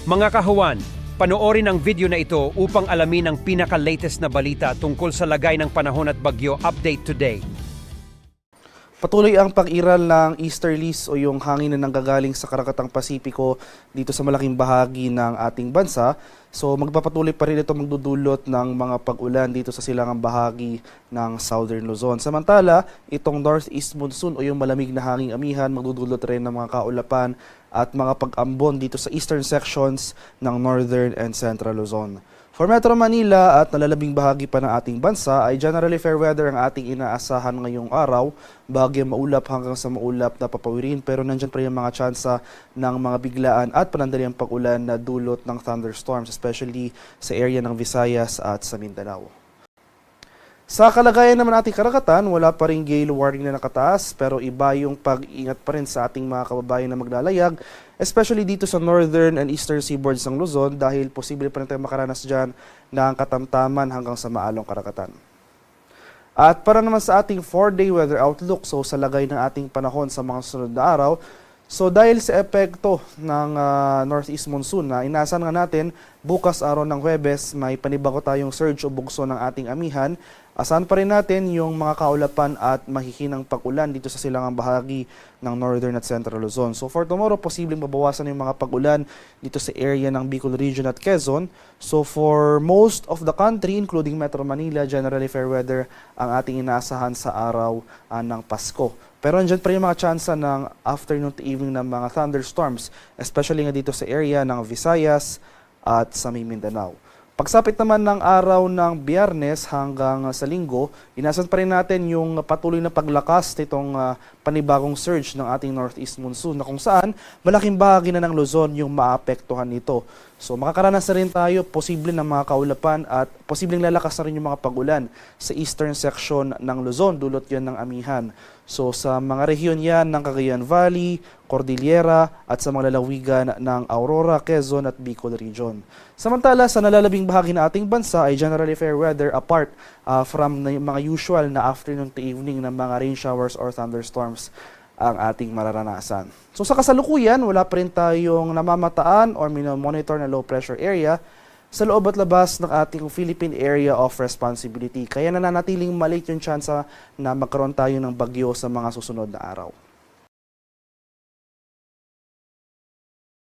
Mga kahuwan, panoorin ang video na ito upang alamin ang pinaka-latest na balita tungkol sa lagay ng panahon at bagyo update today. Patuloy ang pag-iral ng easterlies o yung hangin na nanggagaling sa Karakatang Pasipiko dito sa malaking bahagi ng ating bansa. So magpapatuloy pa rin ito magdudulot ng mga pag-ulan dito sa silangang bahagi ng Southern Luzon. Samantala, itong northeast monsoon o yung malamig na hanging amihan magdudulot rin ng mga kaulapan at mga pag-ambon dito sa eastern sections ng Northern and Central Luzon. For Metro Manila at nalalabing bahagi pa ng ating bansa ay generally fair weather ang ating inaasahan ngayong araw. Bahagi maulap hanggang sa maulap na papawirin pero nandyan pa rin mga tsansa ng mga biglaan at panandaliang pag-ulan na dulot ng thunderstorms especially sa area ng Visayas at sa Mindanao. Sa kalagayan naman ating karagatan, wala pa rin gale warning na nakataas pero iba yung pag-ingat pa rin sa ating mga kababayan na maglalayag, especially dito sa northern and eastern seaboards ng Luzon dahil posible pa rin tayong makaranas dyan ng katamtaman hanggang sa maalong karagatan. At para naman sa ating 4-day weather outlook, so sa lagay ng ating panahon sa mga sunod na araw, so dahil sa epekto ng northeast monsoon na inaasahan nga natin, bukas araw ng Huwebes may panibago tayong surge o bugso ng ating amihan. Asahan pa rin natin yung mga kaulapan at mahihinang pag-ulan dito sa silangang bahagi ng Northern at Central Luzon. So for tomorrow, posibleng mabawasan yung mga pag-ulan dito sa area ng Bicol Region at Quezon. So for most of the country, including Metro Manila, generally fair weather ang ating inaasahan sa araw ng Pasko. Pero andyan pa rin yung mga tsansa ng afternoon to evening ng mga thunderstorms, especially nga dito sa area ng Visayas at sa Mindanao. Pagsapit naman ng araw ng Biyernes hanggang sa Linggo, inasan pa rin natin yung patuloy na paglakas nitong panibagong surge ng ating northeast monsoon na kung saan malaking bahagi na ng Luzon yung maapektuhan nito. So makakaranas na rin tayo posible ng mga kaulapan at posibleng lalakas na rin yung mga pag-ulan sa eastern section ng Luzon, dulot yan ng amihan. So sa mga rehiyon yan ng Cagayan Valley, Cordillera at sa mga lalawigan ng Aurora, Quezon at Bicol Region. Samantala sa nalalabing bahagi ng ating bansa ay generally fair weather apart from mga usual na afternoon to evening ng mga rain showers or thunderstorms ang ating mararanasan. So sa kasalukuyan, wala pa rin tayong namamataan or monitor na low pressure area sa loob at labas ng ating Philippine Area of Responsibility. Kaya nananatiling maliit yung tsansa na magkaroon tayo ng bagyo sa mga susunod na araw.